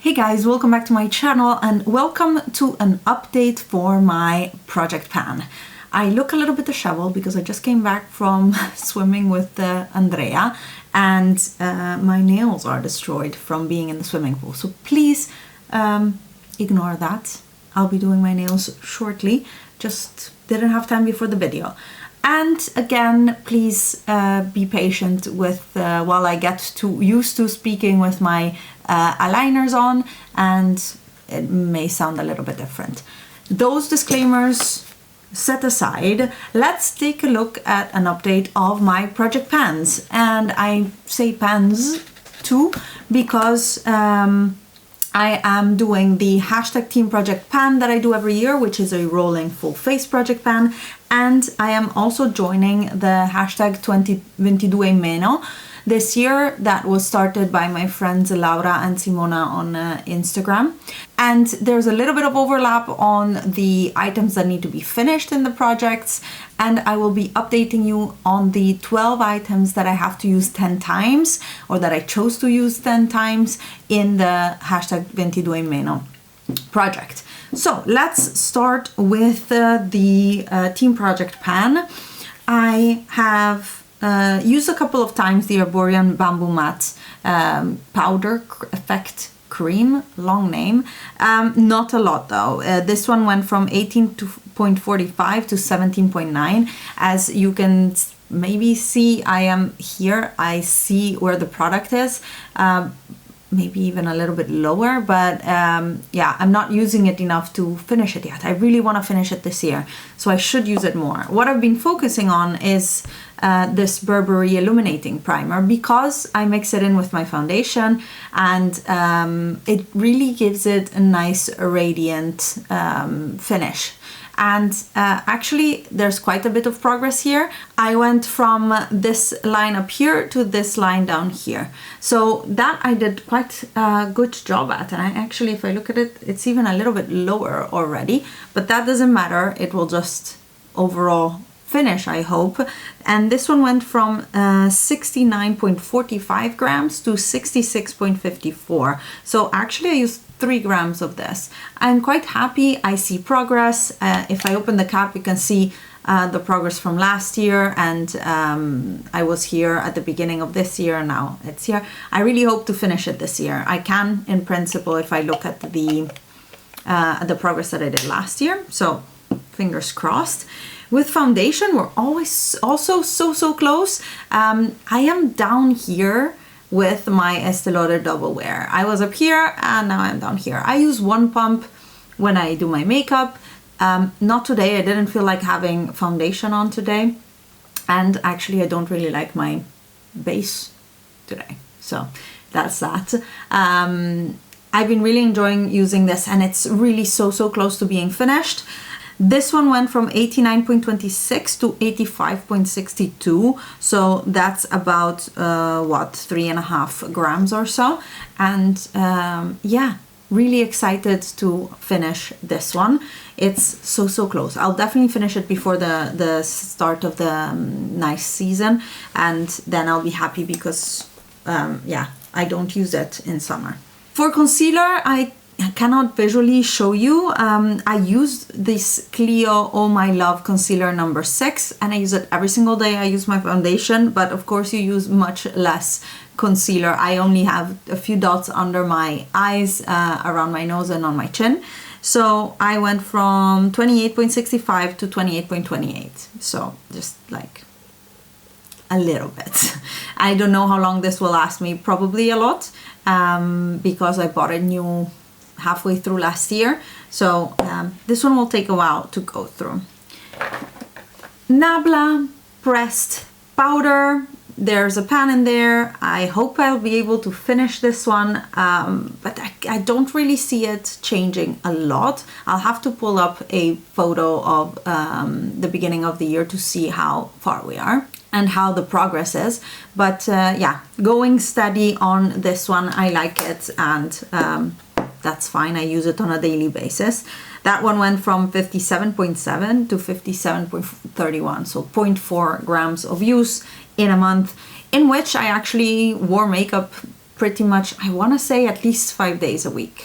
Hey guys, welcome back to my channel and welcome to an update for my project pan. I look a little bit disheveled because I just came back from swimming with Andrea and my nails are destroyed from being in the swimming pool. So please ignore that. I'll be doing my nails shortly. Just didn't have time before the video. And again, please be patient with while I get used to speaking with my aligners on, and it may sound a little bit different. Those disclaimers set aside, let's take a look at an update of my project pans. And I say pans too because I am doing the hashtag Team Project Pan that I do every year, which is a rolling full face project pan. And I am also joining the hashtag 2022 meno this year that was started by my friends Laura and Simona on Instagram. And there's a little bit of overlap on the items that need to be finished in the projects. And I will be updating you on the 12 items that I have to use 10 times, or that I chose to use 10 times in the hashtag 2022 meno project. So let's start with the Team Project Pan. I have used a couple of times the Arborian Bamboo Matte Powder Effect Cream, long name. Not a lot though. This one went from 18.45 to 17.9. As you can maybe see, I am here. I see where the product is. Maybe even a little bit lower, but yeah, I'm not using it enough to finish it yet. I really want to finish it this year, so I should use it more. What I've been focusing on is this Burberry Illuminating Primer, because I mix it in with my foundation, and it really gives it a nice radiant finish. And actually there's quite a bit of progress here. I went from this line up here to this line down here. So that I did quite a good job at. And I actually, if I look at it, it's even a little bit lower already, but that doesn't matter. It will just overall finish, I hope. And this one went from 69.45 grams to 66.54. So actually I used 3 grams of this. I'm quite happy. I see progress. If I open the cap, you can see the progress from last year, and I was here at the beginning of this year, and now it's here. I really hope to finish it this year. I can, in principle, if I look at the progress that I did last year. So fingers crossed. With foundation, we're always also so close. I am down here with my Estée Lauder Double Wear. I was up here and now I'm down here. I use one pump when I do my makeup. Not today, I didn't feel like having foundation on today. And actually I don't really like my base today. So that's that. I've been really enjoying using this, and it's really so close to being finished. This one went from 89.26 to 85.62, so that's about what, 3.5 grams or so. And yeah, really excited to finish this one. It's so close. I'll definitely finish it before the start of the nice season, and then I'll be happy because yeah, I don't use it in summer. For concealer, I cannot visually show you. I use this Clio Oh My Love concealer number 6, and I use it every single day. I use my foundation, but of course you use much less concealer. I only have a few dots under my eyes, around my nose and on my chin. So I went from 28.65 to 28.28. So just like a little bit. I don't know how long this will last me, probably a lot, because I bought it new halfway through last year, so this one will take a while to go through. Nabla pressed powder. There's a pan in there. I hope I'll be able to finish this one, but I don't really see it changing a lot. I'll have to pull up a photo of the beginning of the year to see how far we are and how the progress is. But yeah, going steady on this one. I like it, and that's fine. I use it on a daily basis. That one went from 57.7 to 57.31, so 0.4 grams of use in a month, in which I actually wore makeup pretty much, I want to say at least 5 days a week.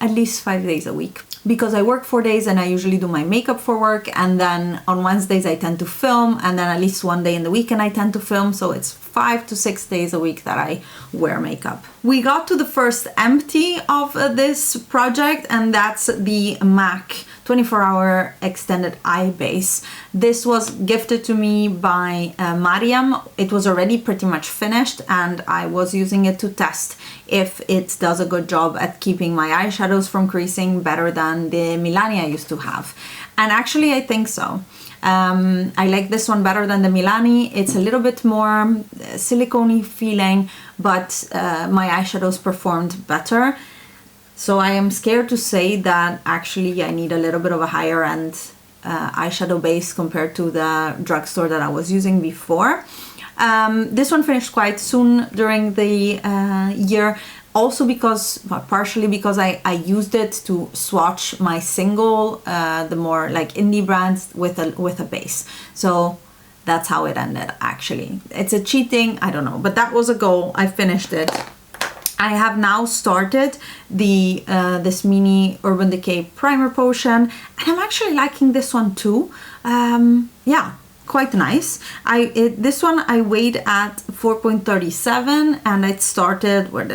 At least 5 days a week. Because I work 4 days and I usually do my makeup for work, and then on Wednesdays I tend to film, and then at least 1 day in the weekend I tend to film, so it's 5 to 6 days a week that I wear makeup. We got to the first empty of this project, and that's the MAC 24-hour extended eye base. This was gifted to me by Mariam. It was already pretty much finished, and I was using it to test if it does a good job at keeping my eyeshadows from creasing better than the Milani I used to have. And actually I think so. I like this one better than the Milani. It's a little bit more silicone-y feeling, but my eyeshadows performed better. So I am scared to say that actually I need a little bit of a higher end eyeshadow base compared to the drugstore that I was using before. This one finished quite soon during the year, also because, partially because I used it to swatch my single, the more like indie brands with a base. So that's how it ended actually. It's a cheating, I don't know, but that was a goal. I finished it. I have now started the this mini Urban Decay Primer Potion, and I'm actually liking this one too. Yeah, quite nice. This one I weighed at 4.37, and it started, when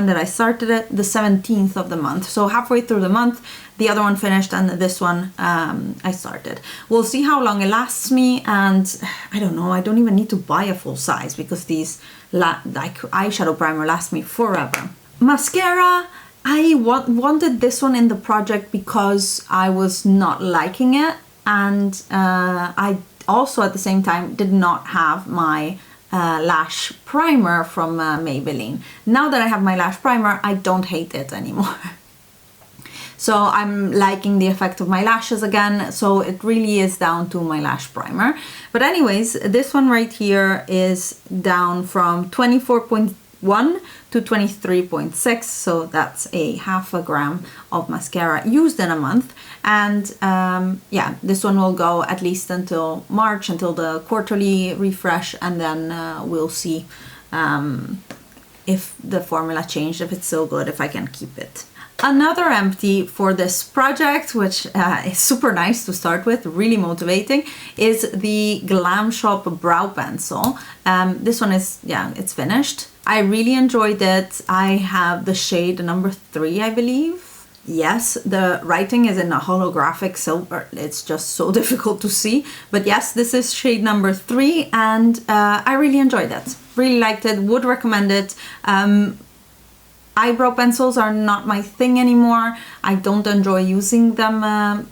did I start it? The 17th of the month. So halfway through the month, the other one finished, and this one I started. We'll see how long it lasts me, and I don't know, I don't even need to buy a full size because these like eyeshadow primer lasts me forever. Mascara, I wanted this one in the project because I was not liking it, and I also at the same time did not have my lash primer from Maybelline. Now that I have my lash primer, I don't hate it anymore. So I'm liking the effect of my lashes again, so it really is down to my lash primer. But anyways, this one right here is down from 24.1 to 23.6, so that's a half a gram of mascara used in a month. And yeah, this one will go at least until March, until the quarterly refresh, and then we'll see if the formula changed, if it's still good, if I can keep it. Another empty for this project, which is super nice to start with, really motivating, is the Glam Shop Brow Pencil. This one is, yeah, it's finished. I really enjoyed it. I have the shade number 3, I believe. Yes, the writing is in a holographic silver. It's just so difficult to see. But yes, this is shade number 3, and I really enjoyed it. Really liked it, would recommend it. Eyebrow pencils are not my thing anymore. I don't enjoy using them,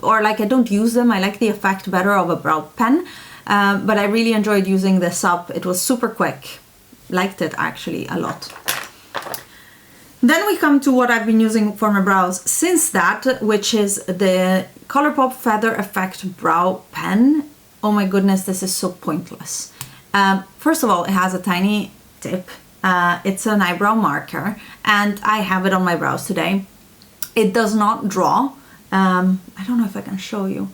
or like I don't use them. I like the effect better of a brow pen, but I really enjoyed using this up. It was super quick. Liked it actually a lot. Then we come to what I've been using for my brows since that, which is the Colourpop Feather Effect Brow Pen. Oh my goodness, this is so pointless. First of all, it has a tiny tip. It's an eyebrow marker, and I have it on my brows today. It does not draw. I don't know if I can show you.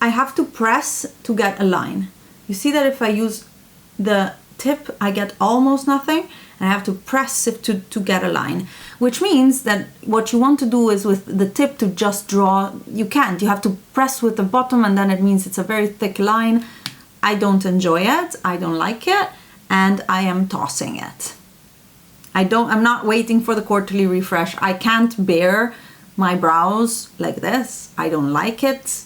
I have to press to get a line. You see that if I use the tip, I get almost nothing, and I have to press it to get a line, which means that what you want to do is with the tip to just draw. You can't. You have to press with the bottom, and then it means it's a very thick line. I don't enjoy it. I don't like it. And I am tossing it. I'm not waiting for the quarterly refresh. I can't bear my brows like this. I don't like it.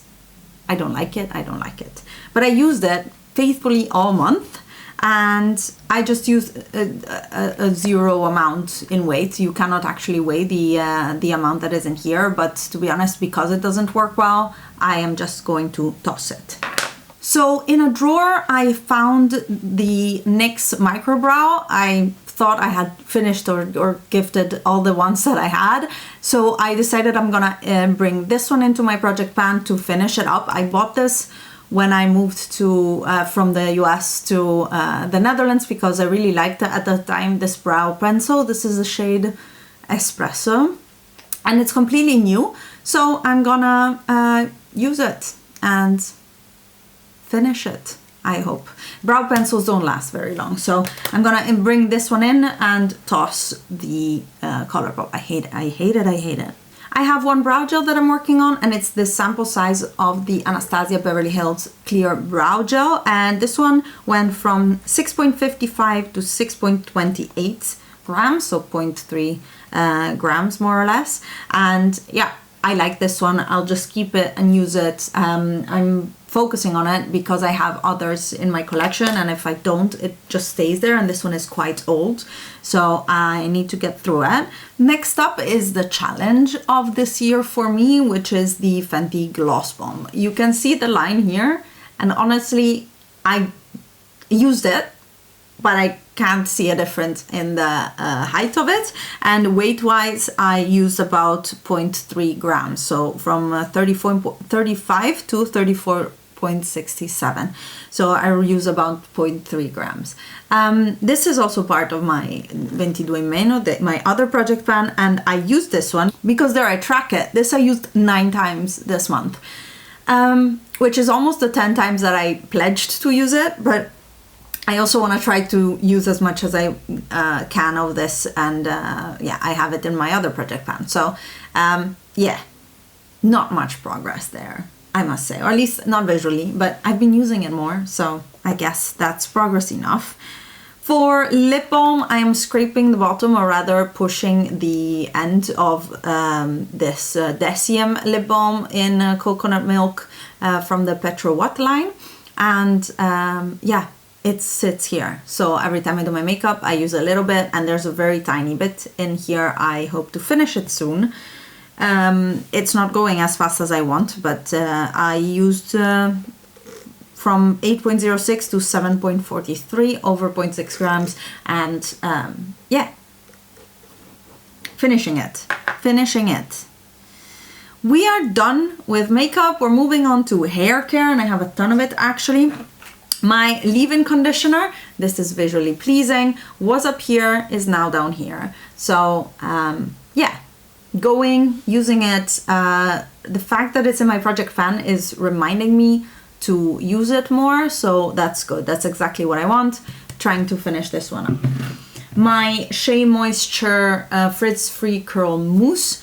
I don't like it. I don't like it. But I used it faithfully all month, and I just used a zero amount in weight. You cannot actually weigh the amount that is in here, but to be honest, because it doesn't work well, I am just going to toss it. So in a drawer, I found the NYX Micro Brow. I thought I had finished or gifted all the ones that I had. So I decided I'm gonna bring this one into my project pan to finish it up. I bought this when I moved to from the US to the Netherlands because I really liked it at the time, this brow pencil. This is the shade Espresso, and it's completely new. So I'm gonna use it and finish it. I hope. Brow pencils don't last very long, so I'm gonna bring this one in and toss the ColourPop. I hate it. I have one brow gel that I'm working on, and it's the sample size of the Anastasia Beverly Hills Clear Brow Gel, and this one went from 6.55 to 6.28 grams, so 0.3 grams more or less. And yeah, I like this one. I'll just keep it and use it. I'm focusing on it because I have others in my collection, and if I don't, it just stays there, and this one is quite old, so I need to get through it. Next up is the challenge of this year for me, which is the Fenty Gloss Bomb. You can see the line here, and honestly, I used it, but I can't see a difference in the height of it, and weight-wise I used about 0.3 grams, so from 35 to 34.67, so I use about 0.3 grams. This is also part of my 22 in Meno, my other project pan, and I use this one because there I track it. This I used 9 times this month, which is almost the 10 times that I pledged to use it, but I also want to try to use as much as I can of this, and yeah, I have it in my other project pan. So yeah, not much progress there, I must say, or at least not visually, but I've been using it more, so I guess that's progress enough. For lip balm, I am scraping the bottom, or rather pushing the end of this Deciem lip balm in coconut milk from the Petrowhat line, and yeah, it sits here. So every time I do my makeup, I use a little bit, and there's a very tiny bit in here. I hope to finish it soon. It's not going as fast as I want, but I used from 8.06 to 7.43 over 0.6 grams, and yeah, finishing it. We are done with makeup. We're moving on to hair care, and I have a ton of it actually. My leave-in conditioner, this is visually pleasing, was up here, is now down here. So yeah, using it. The fact that it's in my project pan is reminding me to use it more, so that's good. That's exactly what I want. Trying to finish this one up. My Shea Moisture Frizz-Free Curl Mousse,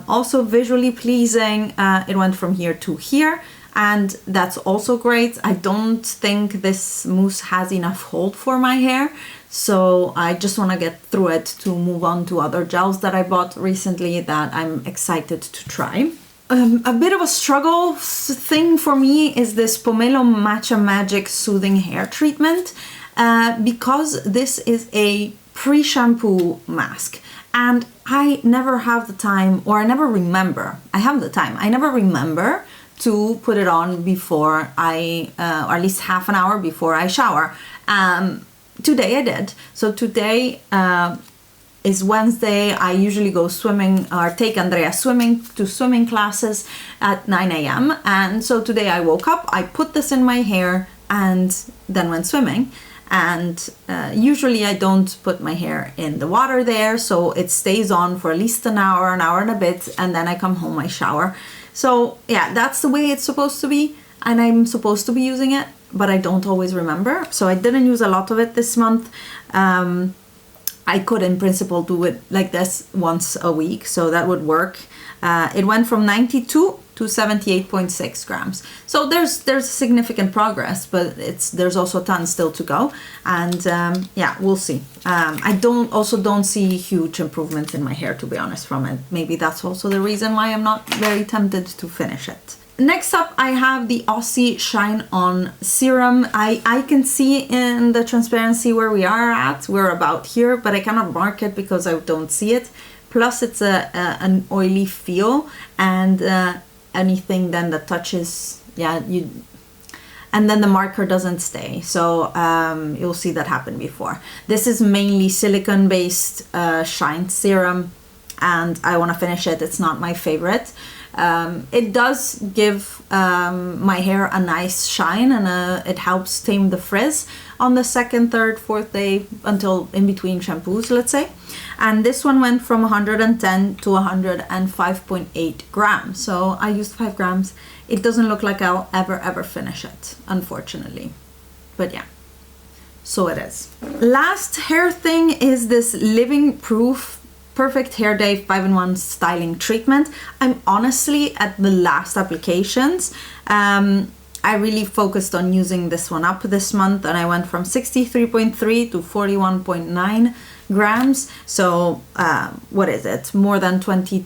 also visually pleasing. It went from here to here, and that's also great. I don't think this mousse has enough hold for my hair, so I just want to get through it to move on to other gels that I bought recently that I'm excited to try. A bit of a struggle thing for me is this Pomelo Matcha Magic Soothing Hair Treatment, because this is a pre-shampoo mask, and I never have the time, or I never remember. I have the time, I never remember to put it on before or at least half an hour before I shower. Today I did. So today is Wednesday. I usually go swimming, or take Andrea to swimming classes at 9 a.m. And so today I woke up, I put this in my hair, and then went swimming. And usually I don't put my hair in the water there, so it stays on for at least an hour and a bit, and then I come home, I shower. So yeah, that's the way it's supposed to be, and I'm supposed to be using it, but I don't always remember. So I didn't use a lot of it this month. I could in principle do it like this once a week, so that would work. It went from 92 to 78.6 grams. So there's significant progress, but there's also a ton still to go. And yeah, we'll see. I don't see huge improvements in my hair, to be honest, from it. Maybe that's also the reason why I'm not very tempted to finish it. Next up, I have the Aussie Shine On Serum. I can see in the transparency where we are at. We're about here, but I cannot mark it because I don't see it. Plus, it's an oily feel, and anything then that touches, yeah, and then the marker doesn't stay. So you'll see that happen before. This is mainly silicone-based shine serum, and I want to finish it. It's not my favorite. It does give my hair a nice shine, and it helps tame the frizz on the second, third, fourth day, until in between shampoos, let's say. And this one went from 110 to 105.8 grams. So I used 5 grams. It doesn't look like I'll ever finish it, unfortunately. But yeah, so it is. Last hair thing is this Living Proof Perfect Hair Day 5-in-1 styling treatment. I'm honestly at the last applications. I really focused on using this one up this month, and I went from 63.3 to 41.9 grams. So what is it? More than 20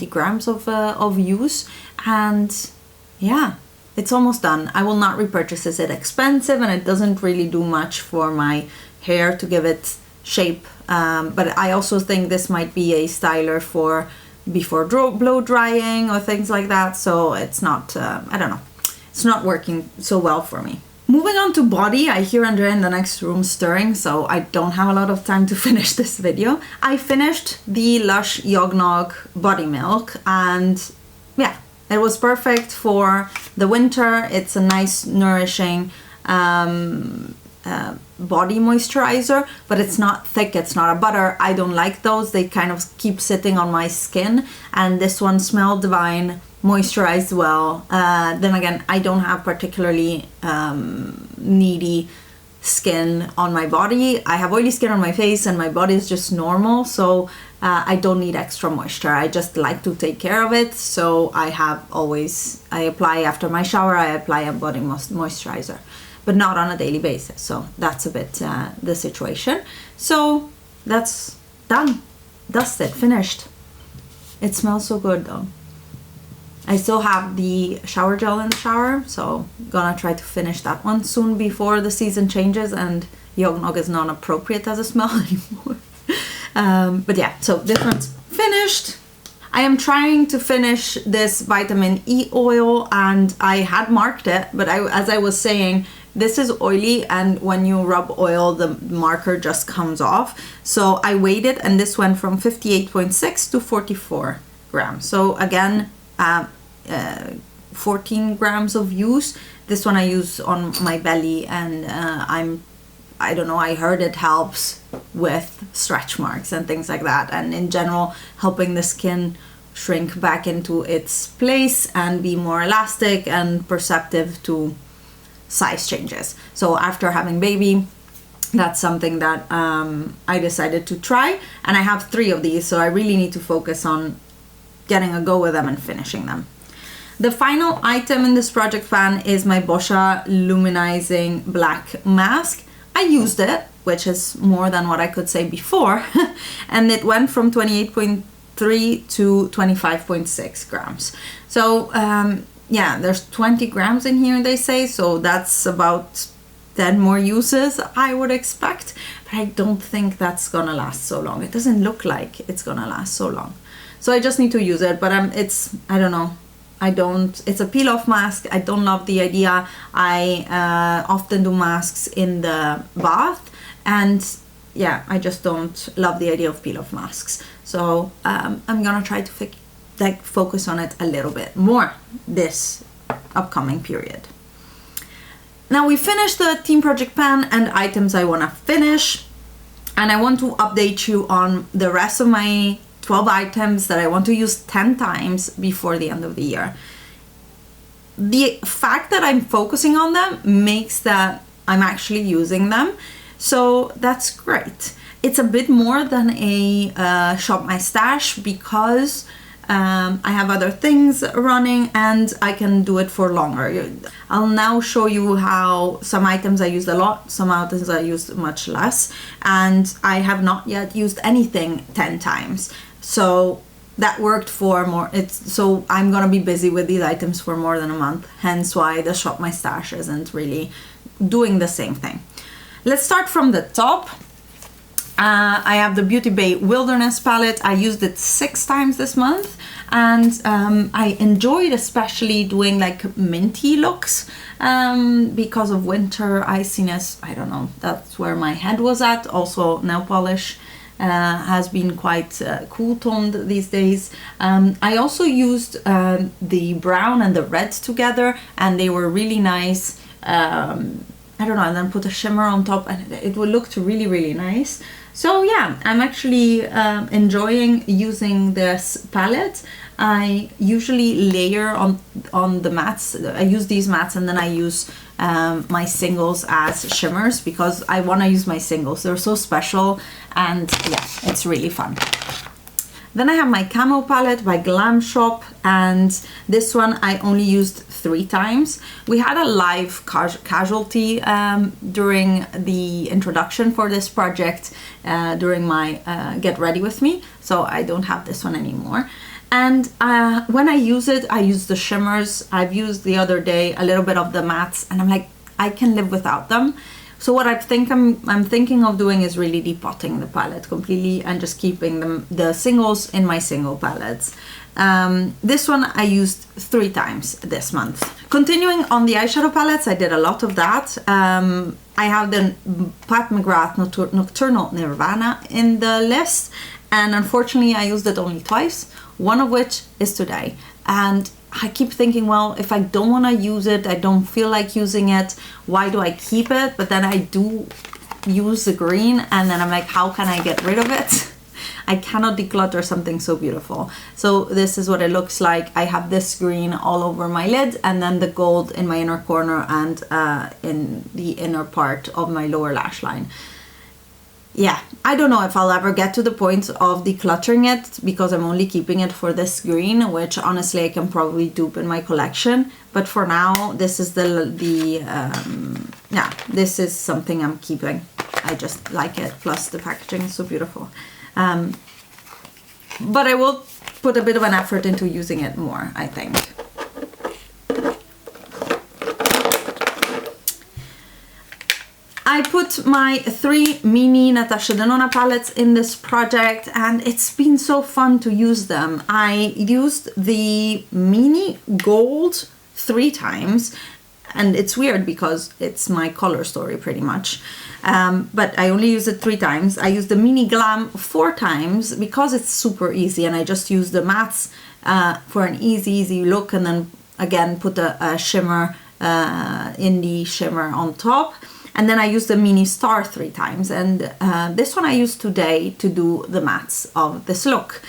grams of use, and yeah, it's almost done. I will not repurchase it. It's expensive and it doesn't really do much for my hair to give it shape. But I also think this might be a styler for before blow drying or things like that. So it's not, I don't know, it's not working so well for me. Moving on to body, I hear Andrea in the next room stirring, so I don't have a lot of time to finish this video. I finished the Lush Yognog Body Milk, and yeah, it was perfect for the winter. It's a nice, nourishing body moisturizer, but it's not thick, it's not a butter. I don't like those. They kind of keep sitting on my skin, and this one smelled divine, moisturized well. Then again, I don't have particularly needy skin on my body. I have oily skin on my face and my body is just normal, so I don't need extra moisture. I just like to take care of it, so I apply after my shower, I apply a body moisturizer, but not on a daily basis. So that's a bit the situation. So that's done, dusted, finished. It smells so good though. I still have the shower gel in the shower, so gonna try to finish that one soon before the season changes and Yognog is not appropriate as a smell anymore. But yeah, so this one's finished. I am trying to finish this vitamin E oil, and I had marked it, but as I was saying, this is oily, and when you rub oil, the marker just comes off. So I weighed it, and this went from 58.6 to 44 grams. So again, 14 grams of use. This one I use on my belly, and I don't know, I heard it helps with stretch marks and things like that, and in general helping the skin shrink back into its place and be more elastic and perceptive to size changes. So after having baby, that's something that I decided to try, and I have 3 of these, so I really need to focus on getting a go with them and finishing them. The final item in this project pan is my Boscia Luminizing Black Mask. I used it, which is more than what I could say before, and it went from 28.3 to 25.6 grams. So yeah, there's 20 grams in here, they say, so that's about 10 more uses I would expect, but I don't think that's gonna last so long. It doesn't look like it's gonna last so long. So I just need to use it, but I don't know. It's a peel-off mask. I don't love the idea. I often do masks in the bath, and yeah, I just don't love the idea of peel-off masks. So I'm gonna try to focus on it a little bit more this upcoming period. Now we finished the Team Project Pan and items I wanna finish, and I want to update you on the rest of my 12 items that I want to use 10 times before the end of the year. The fact that I'm focusing on them makes that I'm actually using them, so that's great. It's a bit more than a shop my stash because I have other things running and I can do it for longer. I'll now show you how some items I used a lot, some items I used much less, and I have not yet used anything 10 times. So that worked for more. So I'm gonna be busy with these items for more than a month, hence why the shop my stash isn't really doing the same thing. Let's start from the top. I have the Beauty Bay Wilderness palette. I used it 6 times this month, and I enjoyed especially doing like minty looks because of winter iciness. I don't know, that's where my head was at. Also nail polish has been quite cool toned these days. I also used the brown and the red together, and they were really nice. I don't know, and then put a shimmer on top, and it looked really, really nice. So yeah, I'm actually enjoying using this palette. I usually layer on the mats. I use these mats, and then I use my singles as shimmers because I want to use my singles. They're so special, and yeah, it's really fun. Then I have my Camo palette by Glam Shop, and this one I only used 3 times. We had a live casualty during the introduction for this project during my Get Ready With Me, so I don't have this one anymore. And when I use it, I use the shimmers. I've used the other day a little bit of the mattes, and I'm like, I can live without them. So what I'm thinking of doing is really depotting the palette completely and just keeping the singles in my single palettes. This one I used 3 times this month. Continuing on the eyeshadow palettes, I did a lot of that. I have the Pat McGrath Nocturnal Nirvana in the list, and unfortunately I used it only twice, one of which is today. And I keep thinking, well, if I don't want to use it, I don't feel like using it, why do I keep it? But then I do use the green, and then I'm like, how can I get rid of it? I cannot declutter something so beautiful. So this is what it looks like. I have this green all over my lid, and then the gold in my inner corner and in the inner part of my lower lash line. Yeah, I don't know if I'll ever get to the point of decluttering it because I'm only keeping it for this green, which honestly I can probably dupe in my collection. But for now, this is yeah, this is something I'm keeping. I just like it. Plus the packaging is so beautiful. But I will put a bit of an effort into using it more, I think. I put my 3 mini Natasha Denona palettes in this project, and it's been so fun to use them. I used the mini gold 3 times, and it's weird because it's my color story pretty much. But I only used it 3 times. I used the mini glam 4 times because it's super easy, and I just use the mattes for an easy look, and then again put a shimmer in the shimmer on top. And then I used the mini star 3 times, and this one I used today to do the mattes of this look.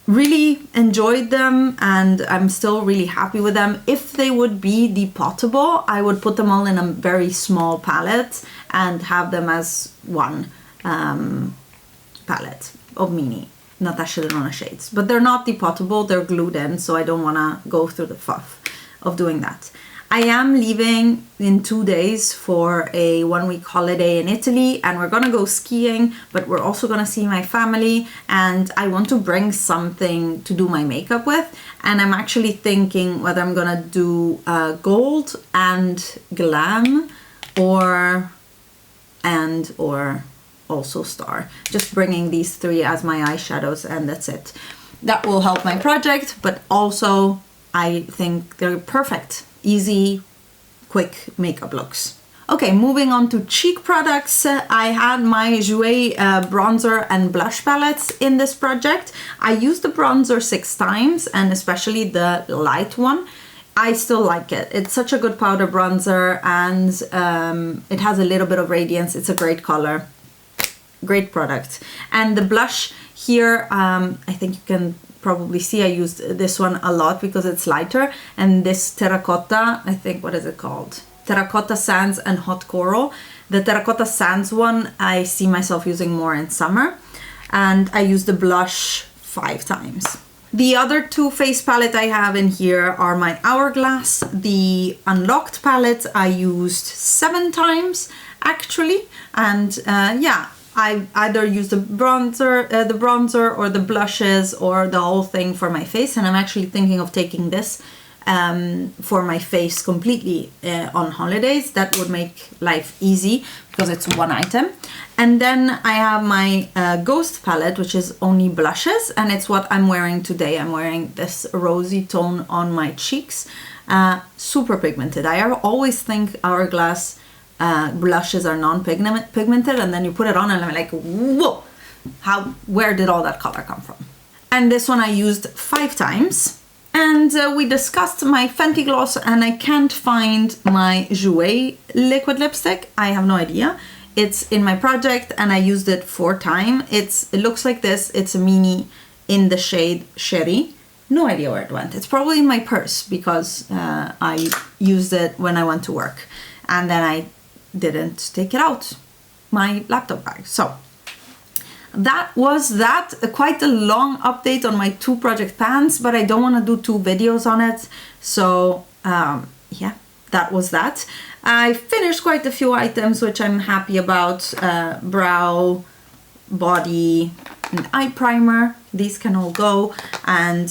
Really enjoyed them, and I'm still really happy with them. If they would be depottable, I would put them all in a very small palette and have them as one palette of mini Natasha Denona shades. But they're not depottable, they're glued in, so I don't want to go through the fuss of doing that. I am leaving in 2 days for a 1-week holiday in Italy, and we're gonna go skiing, but we're also gonna see my family, and I want to bring something to do my makeup with. And I'm actually thinking whether I'm gonna do gold and glam or also star. Just bringing these 3 as my eyeshadows, and that's it. That will help my project, but also I think they're perfect. Easy, quick makeup looks. Okay, moving on to cheek products. I had my Jouer bronzer and blush palettes in this project. I used the bronzer 6 times, and especially the light one. I still like it. It's such a good powder bronzer, and it has a little bit of radiance. It's a great color, great product. And the blush here, I think you can probably see I used this one a lot because it's lighter, and this terracotta, I think, what is it called? Terracotta Sands and Hot Coral. The Terracotta Sands one I see myself using more in summer, and I use the blush 5 times. The other 2 face palette I have in here are my Hourglass. The Unlocked palette I used 7 times actually, and yeah, I either use the bronzer or the blushes or the whole thing for my face, and I'm actually thinking of taking this for my face completely on holidays. That would make life easy because it's 1 item. And then I have my Ghost palette, which is only blushes, and it's what I'm wearing today. I'm wearing this rosy tone on my cheeks, super pigmented. I always think Hourglass blushes are non-pigmented, and then you put it on and I'm like, whoa, where did all that color come from? And this one I used 5 times. And we discussed my Fenty gloss, and I can't find my Jouer liquid lipstick. I have no idea. It's in my project, and I used it 4 times. It looks like this. It's a mini in the shade Cherié. No idea where it went. It's probably in my purse because I used it when I went to work. and then I didn't take it out my laptop bag. So that was that. Quite a long update on my 2 project pans, but I don't want to do 2 videos on it. So yeah, that was that. I finished quite a few items which I'm happy about. Brow, body, and eye primer. These can all go, and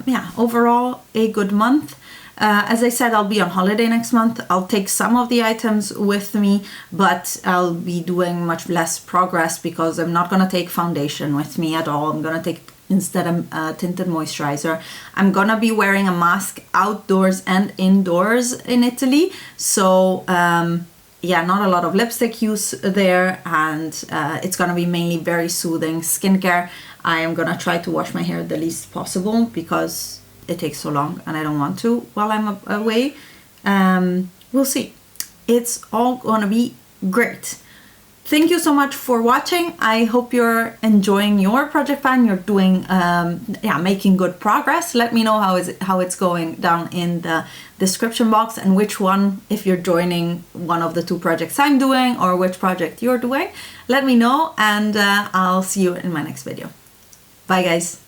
yeah, overall a good month. As I said, I'll be on holiday next month. I'll take some of the items with me, but I'll be doing much less progress because I'm not gonna take foundation with me at all. I'm gonna take instead a tinted moisturizer. I'm gonna be wearing a mask outdoors and indoors in Italy. So yeah, not a lot of lipstick use there, and it's gonna be mainly very soothing skincare. I am gonna try to wash my hair the least possible because it takes so long and I don't want to while I'm away. We'll see. It's all gonna be great. Thank you so much for watching. I hope you're enjoying your project pan. You're doing, yeah, making good progress. Let me know how it's going down in the description box, and which one, if you're joining one of the 2 projects I'm doing or which project you're doing. Let me know, and I'll see you in my next video. Bye guys.